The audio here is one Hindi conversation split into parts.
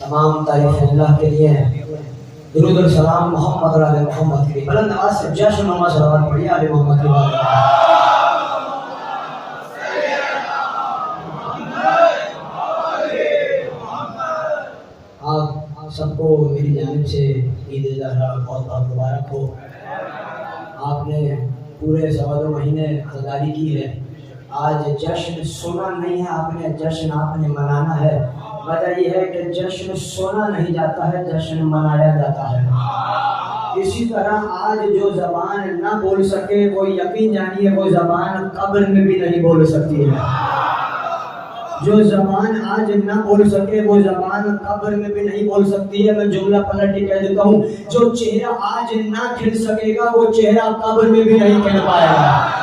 तमाम तारीफ अल्लाह के लिए है। दुरूद और सलाम मोहम्मद और आले मोहम्मद के लिए। बुलंद आवाज से जश्न नमाज सलावत पढ़िए आले मोहम्मद के बारे में। आप सबको मेरी जानिब से ईद उल अज़हा बहुत बहुत मुबारक हो। आपने पूरे 2.5 महीने अज़ादारी की है। आज जश्न सोना नहीं है, आपने जश्न आपने मनाना है। वजह यह है कि जश्न सोना नहीं जाता है, जश्न मनाया जाता है। इसी तरह आज जो ज़बान ना बोल सके वो यकीन जानिए वो ज़बान कब्र में भी नहीं बोल सकती है। जो ज़बान आज ना बोल सके वो ज़बान कब्र में भी नहीं बोल सकती है। मैं जुमला पलट के कह देता हूँ, जो चेहरा आज ना खिल सकेगा वो चेहरा कब्र में भी नहीं खिल पाएगा।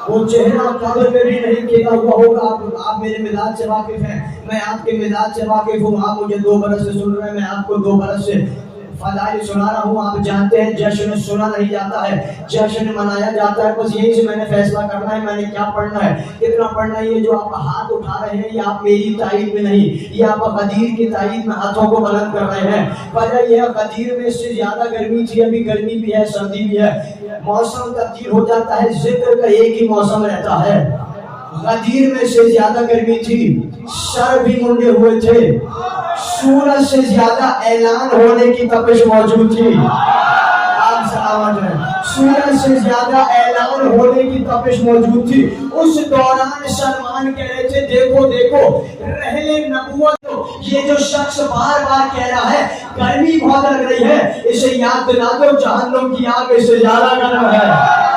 वो चेहरा कब्र में भी नहीं खिला हुआ होगा। आप मेरे मिजाज से वाकिफ हैं, मैं आपके मिजाज से वाकिफ हूँ। आप मुझे 2 बरस से सुन रहे हैं, मैं आपको 2 बरस से फजाइल सुना रहा हूँ। आप जानते हैं जश्न सुना नहीं जाता है, जश्न मनाया जाता है। बस यही से मैंने फैसला करना है मैंने क्या पढ़ना है, कितना पढ़ना है। ये जो आप हाथ उठा रहे हैं ये आप मेरी ताईद में नहीं, ये आप गदीर की ताईद में हाथों को बुलंद कर रहे हैं। वजह यह गदीर में इससे ज्यादा गर्मी थी, अभी गर्मी भी है, सर्दी भी है, मौसम तब्दील हो जाता है, जिक्र का एक ही मौसम रहता है। गदीर में से ज्यादा गर्मी थी, सर भी मुंडे हुए थे, सूरज से ज्यादा ऐलान होने की तपिश मौजूद थी। आप सलामत हैं। सूरज से ज्यादा ऐलान होने की तपिश मौजूद थी। उस दौरान सलमान कह रहे थे देखो देखो रहले नबूवत, ये जो शख्स बार बार कह रहा है गर्मी बहुत लग रही है, इसे याद दिला दो जहन्नुम की आग इससे ज्यादा गर्म है।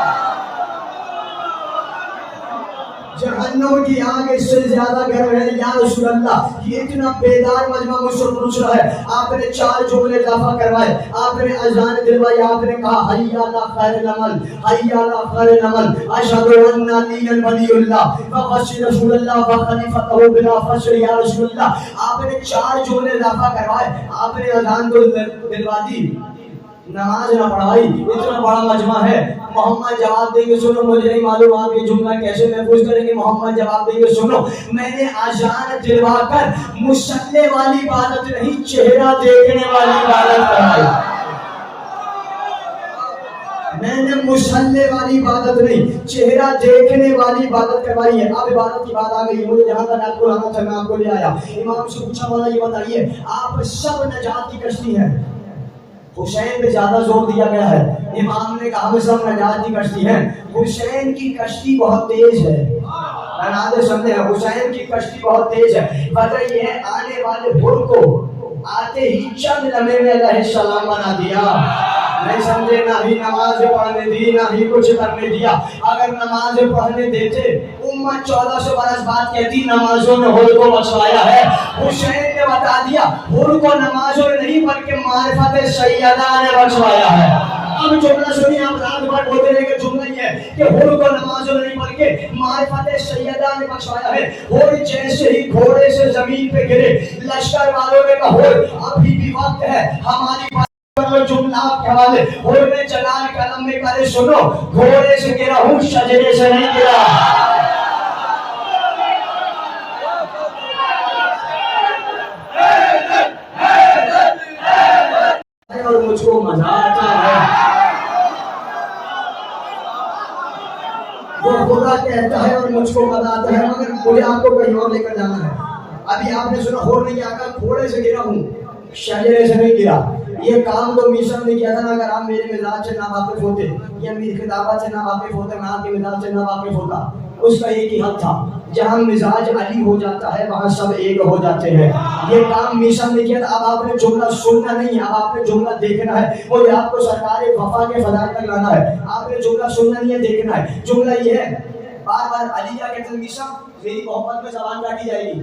जहन्नुम की आग इससे ज्यादा गर्म है। या रसूल अल्लाह, ये इतना बेदार मजमा मुझसे पूछ रहा है। आपने 4 जुमले इजाफा करवाए, आपने अज़ान दिलवाई, आपने कहा हय्या अला खैरिल अमल, हय्या अला खैरिल अमल, अशहदु अन्ना अलिय्यन वलियुल्लाह व बशिर रसूलुल्लाह व खलीफतहु बिला फश्र। या रसूल अल्लाह, आपने 4 जुमले इजाफा करवाए, आपने अज़ान तो दिलवा दी, नमाज ना पढ़ाई। इतना बड़ा मजमा है, मोहम्मद जवाब देंगे सुनो। मुझे नहीं मालूम आप ये जुमला कैसे महफूज करेंगे। मोहम्मद जवाब देंगे सुनो, मैंने अज़ान दिलवाकर मुसल्ले वाली इबादत नहीं, चेहरा देखने वाली इबादत कराई। मैंने मुसल्ले वाली इबादत नहीं, चेहरा देखने वाली इबादत करवाई है। अब इबादत की बात आ गई, मुझे जहाँ तक आपको लाना था मैं आपको ले आया। इमाम से पूछा, वाला ये बताइए आप सब नजात की कश्ती है, हुसैन पे ज्यादा जोर दिया गया है। इमाम ने कहा सब नजात की कश्ती है, हुसैन की कश्ती बहुत तेज है। समझे, हुसैन की कश्ती बहुत तेज है। वजह ये आने वाले भोर को आते ही चंद लम्हे में अलैहिस्सलाम बना दिया। नहीं समझे, ना ही नमाज पढ़ने दी, ना ही कुछ करने दिया। अगर नमाज पढ़ने देते उम्मत 1400 बरस बाद कहती नमाजों ने हुर को बचवाया है। हुसैन ने बता दिया हुर को नमाजों ने नहीं बल्कि मारिफत सैयदा ने बचवाया है। अब जुमला सुनिए, आप रात भर बोलते रहेंगे, जुमला ये है कि हुर को नमाजों ने नहीं बल्कि मारिफत सैयदा ने बचवाया है। हुर जैसे ही घोड़े से जमीन पे गिरे लश्कर वालों ने कहा हुर अभी भी वक्त है हमारी जुमला आपके हवाले। हुर ने जलाल कलम में करे सुनो, घोड़े से गिरा हूँ शजरे से नहीं गिरा। और मुझको मजा आता है, वो खुदा कहता है और मुझको मजा आता है, मगर मुझे आपको कहीं और लेकर जाना है। अभी आपने सुना हुर ने क्या कहा, घोड़े से गिरा हूँ शजरे से नहीं गिरा। ये काम तो मिशन ने किया था ना। अगर आप मेरे मिजाज से ना वाकिफ होते या मेरी किताबत से ना वाकिफ होते, मैं आपके मिजाज से ना वाकिफ होता, उसका एक ही हक था। जहाँ मिजाज अली हो जाता है वहाँ सब एक हो जाते हैं। ये काम मिशन ने किया था। अब आपने जुमला सुनना नहीं, अब आपने जुमला देखना है। मुझे आपको सरकार वफा के फजाइल तक लाना है। आपने जुमला सुनना नहीं है, देखना है। जुमला ये है, बार बार अली क्या कहते हैं, मिशन मेरी मोहब्बत में जबान रखी जाएगी,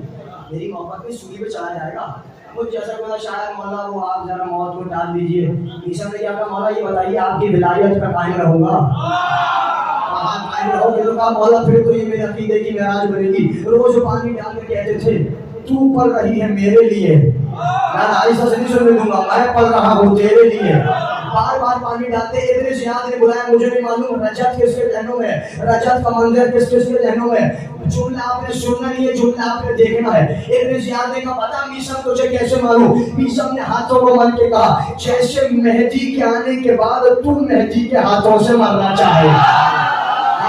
मेरी मोहब्बत में सूली पे चला जाएगा। मुझ जैसा कोई शायद मौला वो आप जरा मौत को डाल दीजिए। ईसा ने क्या कहा, मौला ये बताइए आपकी विलायत पे कायम रहूंगा। कायम रहोगे तो कहा मौला फिर तो ये मेरे अकीदे की मेराज बनेगी। रोज पानी डाल के कहते थे तू पल रही है मेरे लिए, मैं आयशा से नहीं सुनने दूंगा, मैं पल रहा हूँ तेरे लिए। बार बार पानी डालते। इब्न जियाद ने बुलाया, मुझे नहीं मालूम रजत किसके जहनों में, रजत का मंदिर किस किसके जहनों में। जुमला आपने सुनना नहीं है, जुमला आपने देखना है। इब्न जियाद ने कहा पता मीसम तुझे कैसे मालूम? मीसम ने हाथों को मल के कहा, जैसे मेहदी के आने के बाद तू मेहदी के हाथों से मरना चाहे।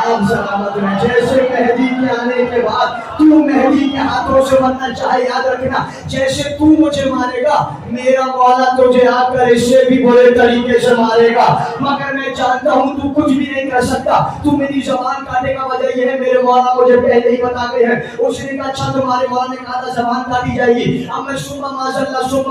आप सलामत रहे, जैसे मेहदी के आने के बाद तू मेहदी के हाथों से मरना चाहे। याद रखना, जैसे तू मुझे मारेगा मेरा मौला तुझे आकर इससे भी बुरे तरीके से मारेगा, मगर मैं जानता हूँ तू कुछ भी नहीं कर सकता, तू मेरी जबान काटने का वजह यह है मेरे मौला मुझे पहले ही बता गए हैं। उसने कहा अच्छा तुम्हारे मौला ने कहा था जबान काटी जाएगी, अब मैं सुबह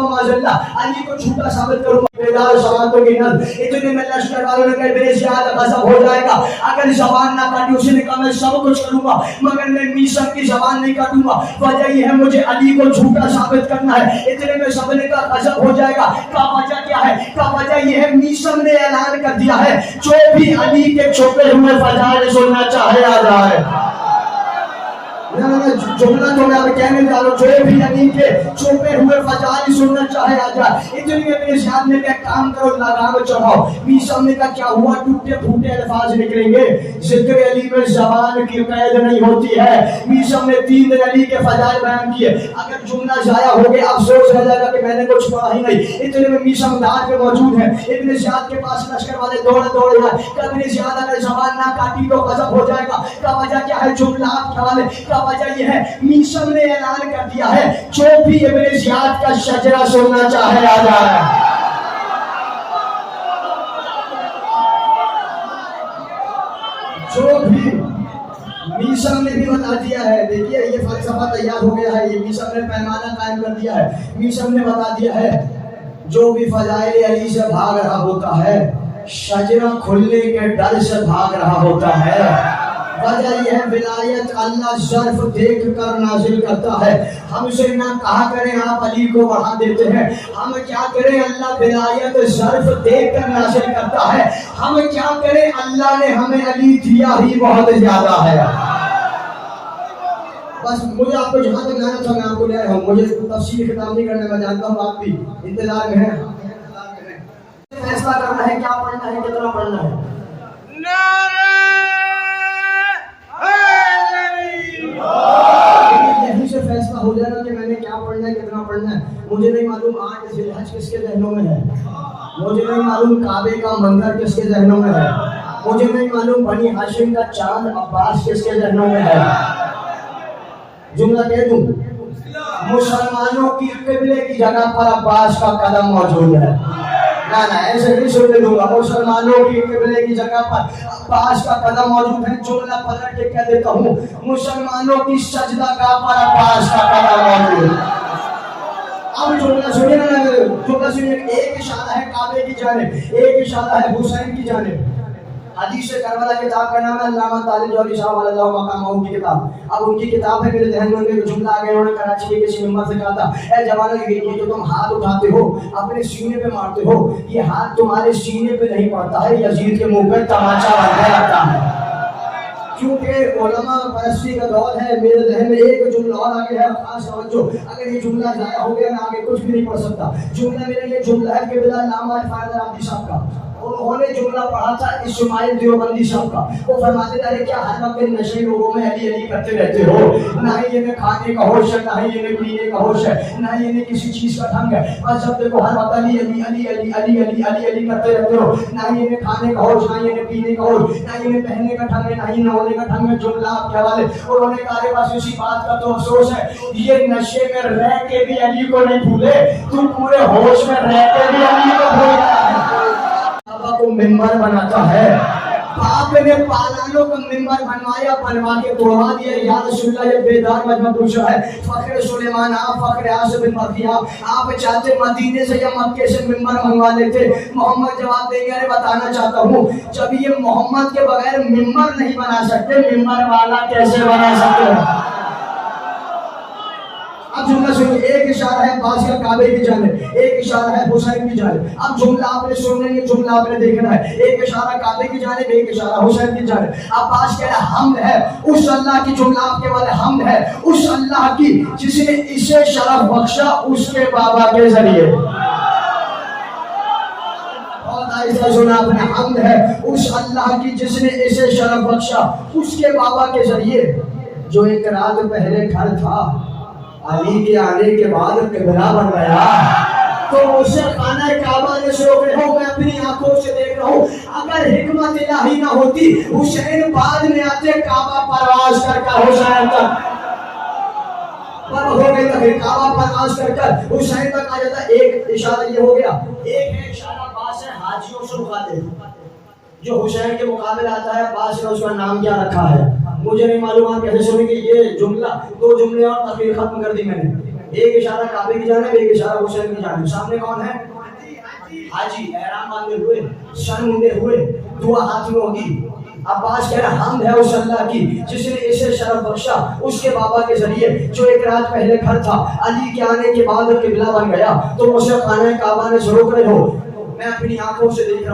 माजल्ला अली को झूठा साबित करूंगा। समातों की नल इतने में लश्कर वालों ने कहा मेरे ज़्यादा गजब हो जाएगा अगर जबान ना काटी। उसने कहा मैं सब कुछ करूंगा मगर मैं मीसम की जबान नहीं काटूंगा, वजह यह है मुझे अली को झूठा साबित करना है। इतने में सबने कहा गजब हो जाएगा। का वजह क्या है? का वजह यह है मीसम ने ऐलान कर दिया है जो भी अली के छुपे हुए फजाइल सुनना चाहे आ जाए। जुमला तो मैं अब कहने जा रहा हूँ, जो भी अली के छुपे हुए फजाइल सुनना चाहे आ जाए। इतने मेरे ज़ियाद ने कहा काम करो लगाम चढ़ाओ। मीसम ने कहा क्या हुआ? टूटे फूटे अल्फाज निकलेंगे, जिक्र अली में ज़बान की कैद नहीं होती है। मीसम ने 3 दिन अली के फजाइल बयान किए, अगर जुमला जाया हो गया अफसोस रह जाएगा कि मैंने कुछ पढ़ा ही नहीं। इतने में मीसम दार पे मौजूद है, इब्न ज़ियाद के पास लश्कर वाले दौड़े आए। इब्न ज़ियाद अगर ज़बान ना काटी तो गजब हो जाएगा। का वजह क्या है? जुमला आपके हवाले। का वजह यह है मीसम ने ऐलान कर दिया है जो भी इब्न ज़ियाद का शजरा सुनना चाहे आ जाए। जो भी मीसम ने भी बता दिया है। देखिए ये फलसफा तैयार हो गया है, ये मीसम ने पैमाना कायम कर दिया है। मीसम ने बता दिया है जो भी फजाइल अली से भाग रहा होता है शजरा खुलने के डर से भाग रहा होता है। वजह यह है विलायत अल्लाह ज़र्फ देख कर नाजिल करता है। हमसे ना कहा करें आप अली को बढ़ा देते हैं, हम क्या करें? अल्लाह विलायत ज़र्फ देख कर नाजिल करता है। हम क्या करें? अल्लाह ने हमें अली दिया ही बहुत ज्यादा है। बस मुझे आपको जहाँ तक लाना था मैं आपको ले आया हूँ। मुझे तफसील खिताब नहीं करने, मैं जानता हूँ आप भी इंतजार में हैं। फैसला करना है क्या पढ़ना है, कितना पढ़ना है। यहीं से फैसला हो जाएगा कि मैंने क्या पढ़ना है, कितना पढ़ना है। मुझे नहीं मालूम 8 ज़िलहज किसके ज़हनों में है, मुझे नहीं मालूम काबे का मंदिर किसके ज़हनों में है, मुझे नहीं मालूम बनी हाशिम का चांद अब्बास किसके ज़हनों में है। जुमला कह दूं, मुसलमानों की किबले की जगह पर अब्बास का कदम मौजूद है। ना ऐसे नहीं सुनने दूंगा। मुसलमानों की किबले की जगह पर अब्बास का कदम मौजूद है। जुमला पलट के कह देता हूँ, मुसलमानों की सजदागाह पर अब्बास का कदम मौजूद है। अब जुमला सुनिए ना, जुमला सुनिए। एक इशारा है काबे की जानिब, एक इशारा है हुसैन की जानिब। हदीस करबला किताब का नाम है अल्लामा तालिब जौहरी साहब अलैहि मकाम की किताब। अब उनकी किताब है, मेरे ज़हन में उनके जुमला आ गया। उन्होंने कराची के किसी मेंबर से कहा था, ए जवानों ये जो तुम हाथ उठाते हो अपने सीने पे मारते हो, ये हाथ तुम्हारे सीने पे नहीं पड़ता है, यजीद के मुंह पे तमाचा बन के लगता है। क्योंकि उलमा परस्ती का दौर है। मेरे ज़हन में एक जुमला और आगे है, खास तवज्जो। अगर ये जुमला ज़ाया हो गया ना आगे कुछ भी नहीं पढ़ सकता। जुमला मेरा ये जुमला है कि बिला नामा फायदा आब्दी साहब का, उन्होंने जुमला पढ़ा था इस्माइल देवबंदी साहब का। वो फरमाते थे क्या हर वक्त नशे लोगों में अली अली करते रहते हो, ना ही इन्हें खाने का होश है, ना ही इन्हें पीने का होश है, ना ही इन्हें किसी चीज का ढंग है। बस जब देखो हर वक्त अली अली अली अली अली अली अली अली करते रहते हो, ना ही इन्हें खाने का होश, ना ही इन्हें पीने का होश, ना ही इन्हें पहनने का ढंग है, ना ही नहाने का ढंग है। जुमला आपके हवाले। उन्होंने कहा बस इसी बात का तो अफसोस है, ये नशे में रह के भी अली को नहीं भूले, तू पूरे होश में रह के भी अली को भूल गया है। को मिंबर बनाता है, बाप ने पालानों को मिंबर बनवाया, बनवा के तोड़वा दिया। या रसूलुल्लाह ये बेदार मजमा पूछा है, फखर सुलेमान आप, फखर आसिफ बिन बखिया आप चाहते मदीने से या मक्के से मिंबर मंगवा लेते। मोहम्मद जवाब देंगे, अरे बताना चाहता हूँ, जब ये मोहम्मद के बगैर मिंबर नहीं बना सकते, मिंबर वाला कैसे बना सकते हैं। अब जुमला सुनिए। एक इशारा है अब्बास का काबे की जानिब, एक इशारा है हुसैन की जानिब। अब जुमला आपने सुनना है, जुमला आपने देखना है। एक इशारा काबे की जानिब, एक इशारा हुसैन की जानिब। अब्बास कह रहा है हमद है उस अल्लाह की, जुमला आपके वाले हमद है उस अल्लाह की जिसने इसे शरफ बख्शा उसके बाबा के जरिए। ऐसा सुना अपने हम्द है उस अल्लाह की जिसने इसे शरफ बख्शा उसके बाबा के जरिए जो एक रात पहले घर था अली के आने के बाद किबला बन गया। तो उसे खाना काबा ने रोक रहा हूँ, मैं अपनी आंखों से देख रहा हूँ। अगर हिकमत इलाही ना होती हुसैन बाद में आते काबा परवाज करके हुसैन तक पर हो गई तो काबा परवाज कर हुसैन तक आ जाता। एक इशारा ये हो गया, एक है इशारा बास है हाजियों से मुखातिब जो हुसैन के मुकाबले आता है। बास ने उसका नाम क्या रखा है मुझे नहीं मालूम, आप कैसे सुनेंगे। ये जुमला दो जुमले और तकरीर खत्म कर दी मैंने। एक इशारा काबे की जानिब, एक इशारा हुसैन की जानिब। सामने कौन है? हाजी एहराम बांधे हुए, सर मुंडे हुए, दुआ हाथ में होगी। अब्बास कह रहा हमद है उस अल्लाह की जिसने इसे शरफ बख्शा उसके बाबा के जरिए जो एक रात पहले घर था अली के आने के बाद किबला बन गया। तो उसे खाने काबा ने रोक रहे हो, मैं अपनी आंखों से देख रहा हूं।